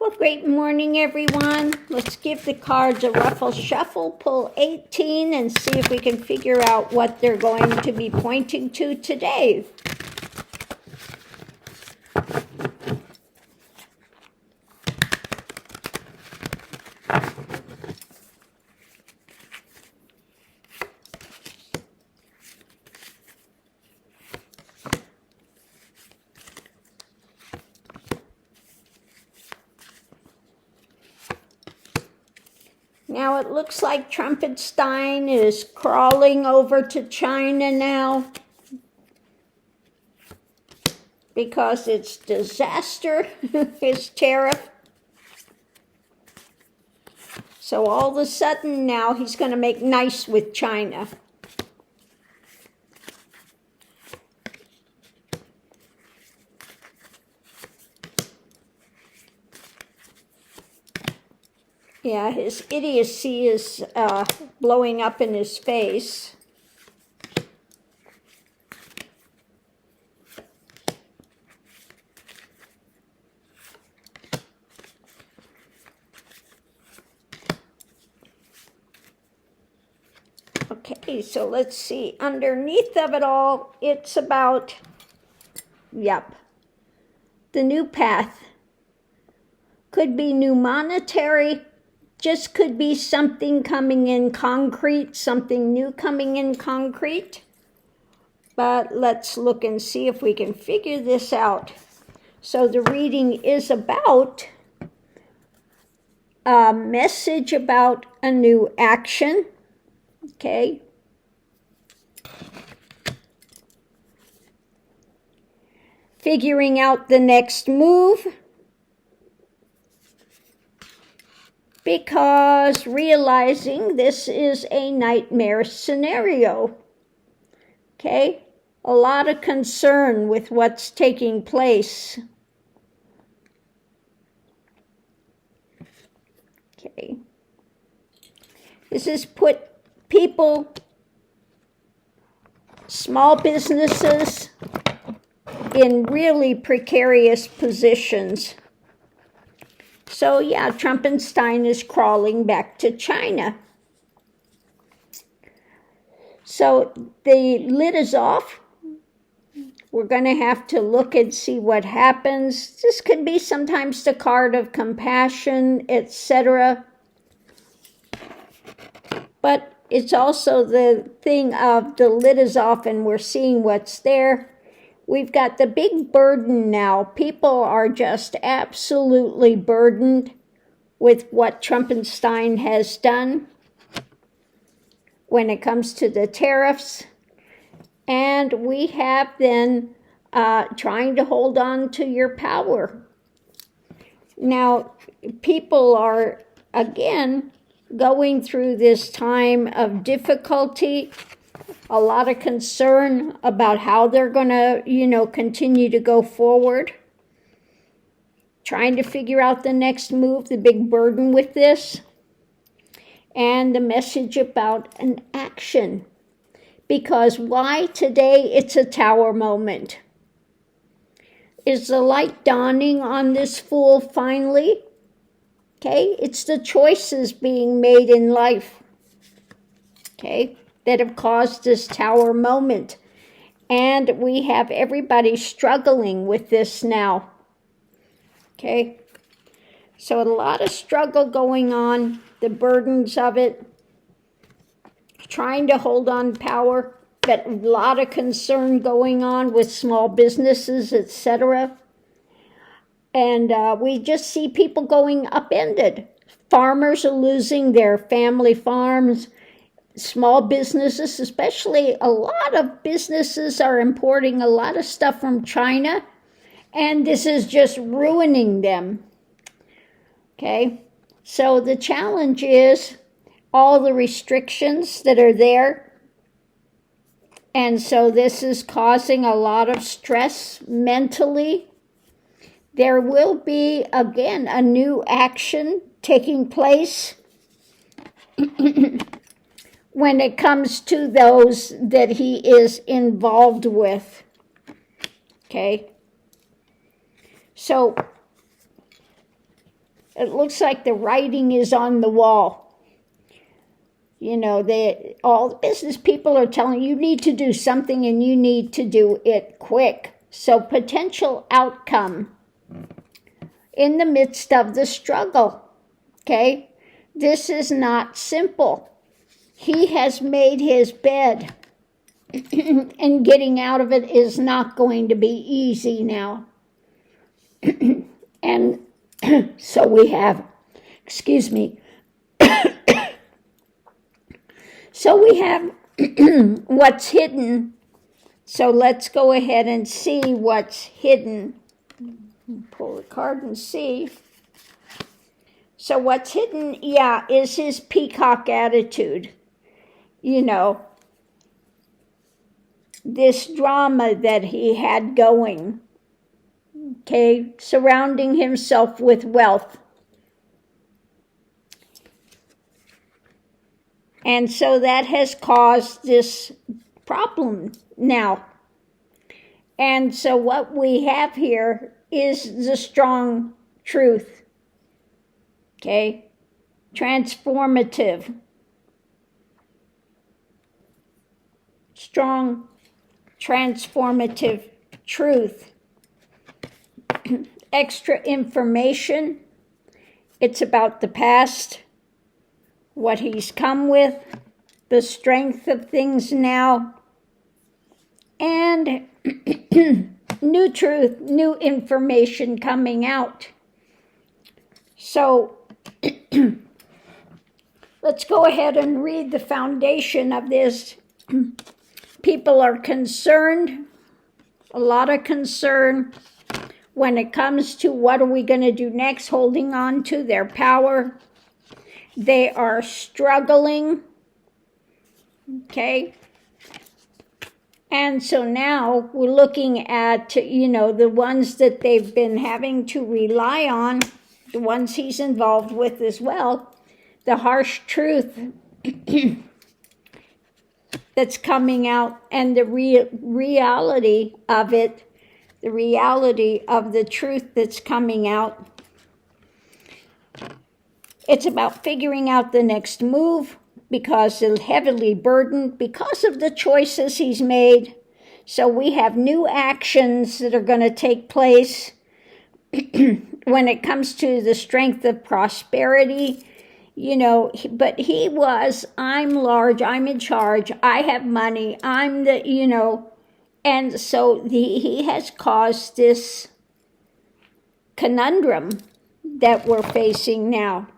Well, great morning, everyone. Let's give the cards a ruffle shuffle, pull 18, and see if we can figure out what they're going to be pointing to today. Now it looks like Trumpetstein is crawling over to China now because it's disaster, his tariff. So all of a sudden now he's going to make nice with China. Yeah, his idiocy is blowing up in his face. Okay, so let's see. Underneath of it all, it's about, the new path. Could be new monetary. Just could be something coming in concrete, something new coming in concrete. But let's look and see if we can figure this out. So the reading is about a message about a new action. Okay. Figuring out the next move. Because realizing this is a nightmare scenario. Okay? A lot of concern with what's taking place. Okay. This has put people, small businesses, in really precarious positions. So yeah, Trumpetstein is crawling back to China. So the lid is off. We're going to have to look and see what happens. This could be sometimes the card of compassion, etc. But it's also the thing of the lid is off and we're seeing what's there. We've got the big burden now. People are just absolutely burdened with what Trumpetstein has done when it comes to the tariffs. And we have then trying to hold on to your power. Now, people are, again, going through this time of difficulty, a lot of concern about how they're going to, continue to go forward. Trying to figure out the next move, the big burden with this. And the message about an action. Because why today it's a tower moment? Is the light dawning on this fool finally? Okay, it's the choices being made in life. Okay, that have caused this tower moment. And we have everybody struggling with this now. Okay, so a lot of struggle going on, the burdens of it, trying to hold on power, but a lot of concern going on with small businesses, etc. And we just see people going upended. Farmers are losing their family farms. Small businesses, especially a lot of businesses are importing a lot of stuff from China, and this is just ruining them. Okay, so the challenge is all the restrictions that are there, and so this is causing a lot of stress mentally. There will be, again, a new action taking place when it comes to those that he is involved with. Okay? So it looks like the writing is on the wall. You know, all the business people are telling you need to do something and you need to do it quick. So potential outcome in the midst of the struggle, okay? This is not simple. He has made his bed, and getting out of it is not going to be easy now. And so we have, so we have what's hidden. So let's go ahead and see what's hidden. Pull the card and see. So what's hidden, is his peacock attitude. You know, this drama that he had going, okay, surrounding himself with wealth. And so that has caused this problem now. And so what we have here is the strong truth, okay, transformative. Strong, transformative truth. Extra information. It's about the past, what he's come with, the strength of things now, and new truth, new information coming out. So let's go ahead and read the foundation of this. People are concerned, a lot of concern when it comes to what are we going to do next, holding on to their power. They are struggling, okay? And so now we're looking at, you know, the ones that they've been having to rely on, the ones he's involved with as well, the harsh truth that's coming out, and the reality of it, the reality of the truth that's coming out. It's about figuring out the next move because he's heavily burdened because of the choices he's made. So we have new actions that are going to take place when it comes to the strength of prosperity. You know, but he was, I'm large, I'm in charge, I have money, I'm the, you know, and so he has caused this conundrum that we're facing now.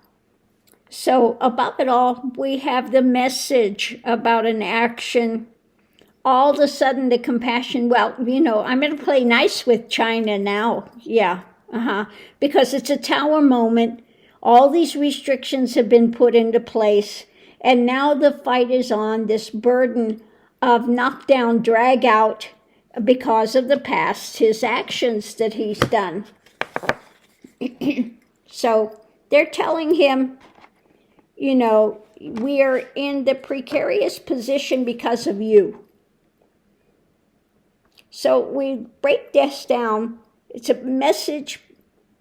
So above it all, we have the message about an action. All of a sudden, the compassion, well, you know, I'm going to play nice with China now. Yeah, because it's a tower moment. All these restrictions have been put into place, and now the fight is on, this burden of knockdown, drag out because of the past, his actions that he's done. So they're telling him, you know, we are in the precarious position because of you. So we break this down. It's a message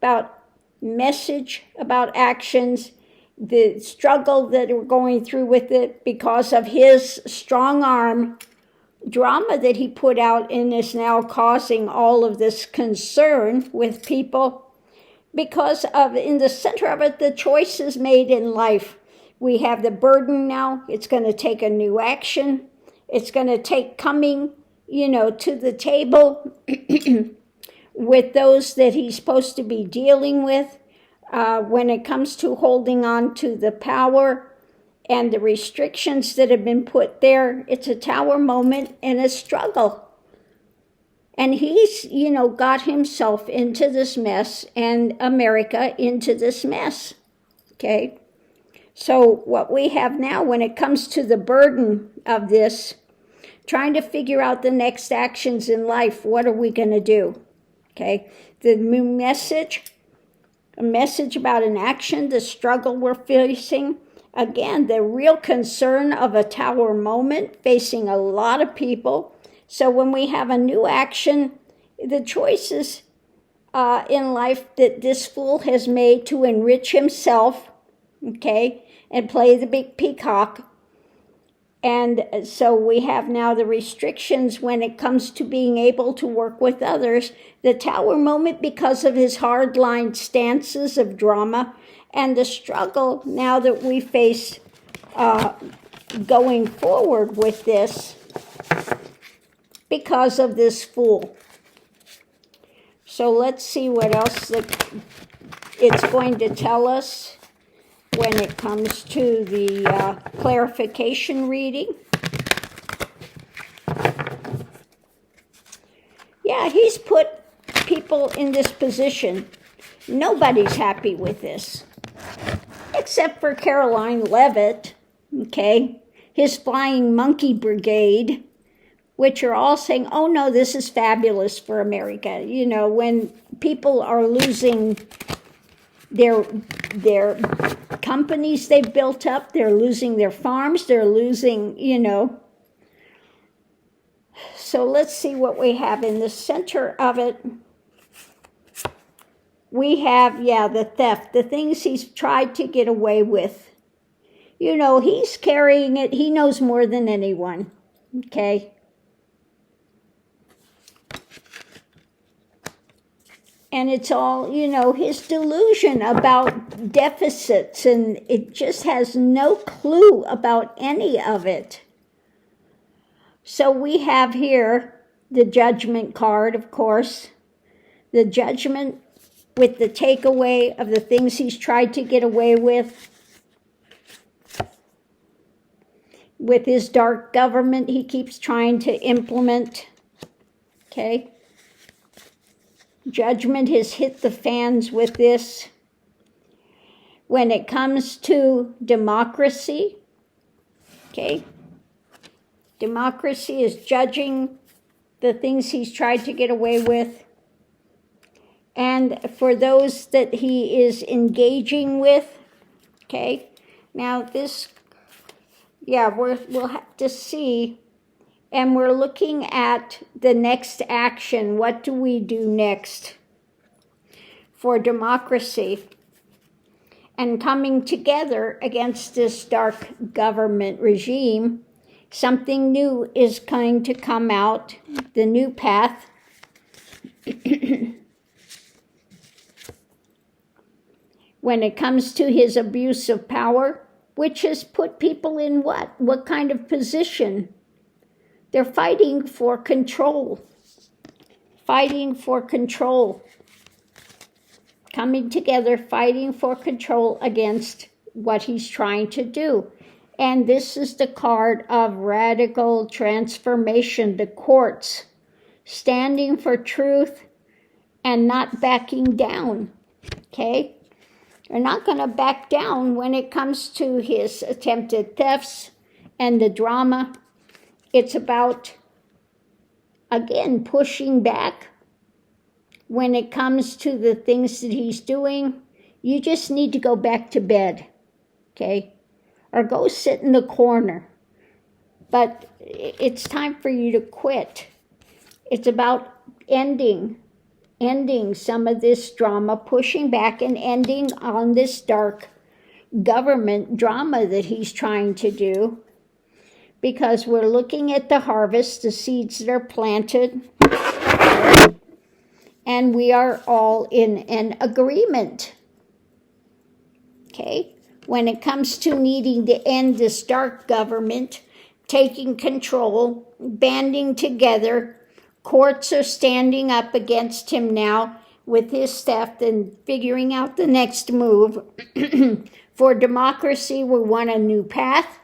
about actions, the struggle that we're going through with it because of his strong arm drama that he put out and is now causing all of this concern with people because of, in the center of it, the choices made in life. We have the burden now. It's going to take a new action. It's going to take coming, you know, to the table with those that he's supposed to be dealing with when it comes to holding on to the power and the restrictions that have been put there. It's a tower moment and a struggle. And he's, you know, got himself into this mess and America into this mess, okay? So what we have now when it comes to the burden of this, trying to figure out the next actions in life, what are we going to do? Okay, the message, a message about an action, the struggle we're facing. Again, the real concern of a tower moment facing a lot of people. So when we have a new action, the choices in life that this fool has made to enrich himself, okay, and play the big peacock. And so we have now the restrictions when it comes to being able to work with others. The Tower moment because of his hard-line stances of drama, and the struggle now that we face going forward with this because of this fool. So let's see what else it's going to tell us when it comes to the clarification reading. Yeah, he's put people in this position. Nobody's happy with this, except for Caroline Leavitt, okay, his Flying Monkey Brigade, which are all saying, oh no, this is fabulous for America. You know, when people are losing their companies they've built up, they're losing their farms, they're losing, you know. So let's see what we have in the center of it. We have, the theft, the things he's tried to get away with. You know, he's carrying it. He knows more than anyone, okay? And it's all, you know, his delusion about deficits, and it just has no clue about any of it. So we have here the Judgment card, of course. The Judgment with the takeaway of the things he's tried to get away with his dark government he keeps trying to implement, okay? Judgment has hit the fans with this. When it comes to democracy, okay, democracy is judging the things he's tried to get away with. And for those that he is engaging with, okay, now this, we'll have to see. And we're looking at the next action. What do we do next for democracy? And coming together against this dark government regime, something new is going to come out, the new path. When it comes to his abuse of power, which has put people in what? What kind of position? They're fighting for control. Fighting for control. Coming together, fighting for control against what he's trying to do. And this is the card of radical transformation, the quartz. Standing for truth and not backing down. Okay? They're not going to back down when it comes to his attempted thefts and the drama. It's about, again, pushing back. When it comes to the things that he's doing, you just need to go back to bed, okay? Or go sit in the corner. But it's time for you to quit. It's about ending some of this drama, pushing back and ending on this dark government drama that he's trying to do. Because we're looking at the harvest, the seeds that are planted, and we are all in an agreement. Okay? When it comes to needing to end this dark government, taking control, banding together, courts are standing up against him now with his theft and figuring out the next move. For democracy, we want a new path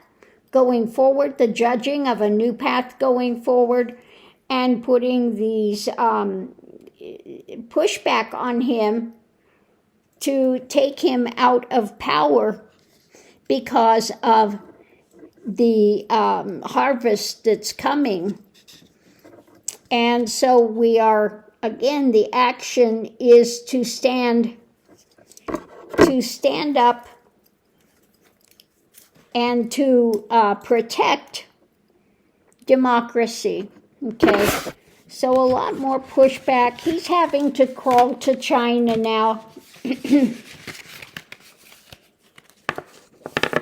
going forward, the judging of a new path going forward, and putting these pushback on him to take him out of power because of the harvest that's coming. And so we are, again, the action is to stand up and to protect democracy, okay? So a lot more pushback. He's having to crawl to China now.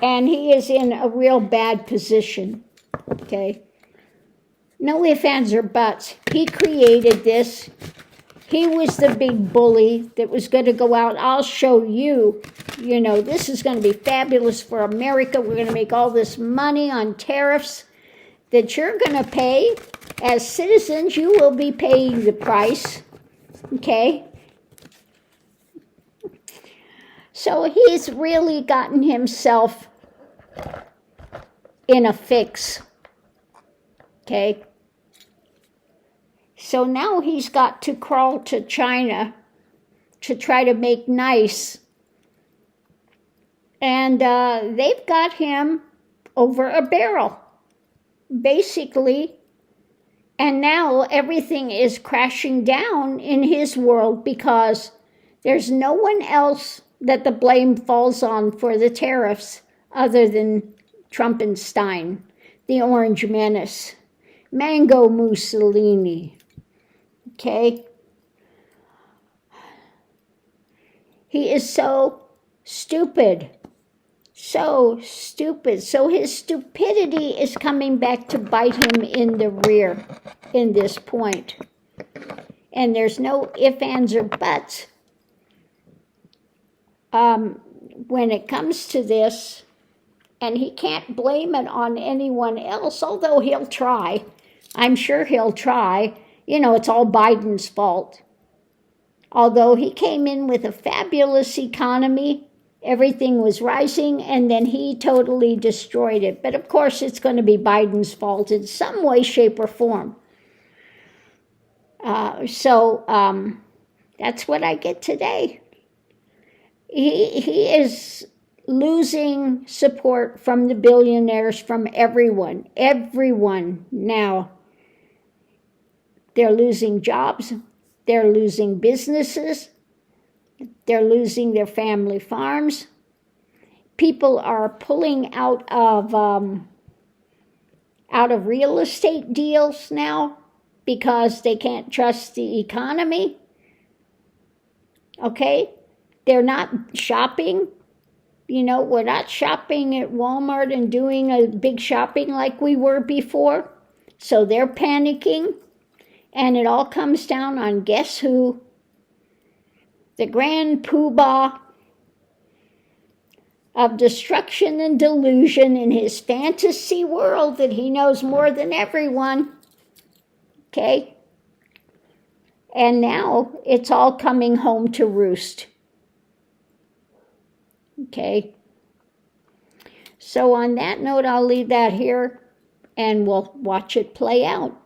And he is in a real bad position. Okay? No ifs, ands, or buts. He created this. He was the big bully that was going to go out. I'll show you, this is going to be fabulous for America. We're going to make all this money on tariffs that you're going to pay. As citizens, you will be paying the price. Okay? So he's really gotten himself in a fix. Okay? So now he's got to crawl to China to try to make nice. And they've got him over a barrel, basically. And now everything is crashing down in his world because there's no one else that the blame falls on for the tariffs other than Trumpenstein, the Orange Menace, Mango Mussolini. Okay? He is so stupid. So stupid. So his stupidity is coming back to bite him in the rear in this point. And there's no ifs, ands, or buts. When it comes to this, and he can't blame it on anyone else, although he'll try. I'm sure he'll try. It's all Biden's fault. Although he came in with a fabulous economy, everything was rising, and then he totally destroyed it. But of course, it's going to be Biden's fault in some way, shape, or form. So that's what I get today. He is losing support from the billionaires, from everyone. Everyone now. They're losing jobs. They're losing businesses. They're losing their family farms. People are pulling out of real estate deals now because they can't trust the economy. Okay? They're not shopping. We're not shopping at Walmart and doing a big shopping like we were before. So they're panicking. And it all comes down on guess who? The grand poobah of destruction and delusion in his fantasy world that he knows more than everyone. Okay? And now it's all coming home to roost. Okay? So on that note, I'll leave that here and we'll watch it play out.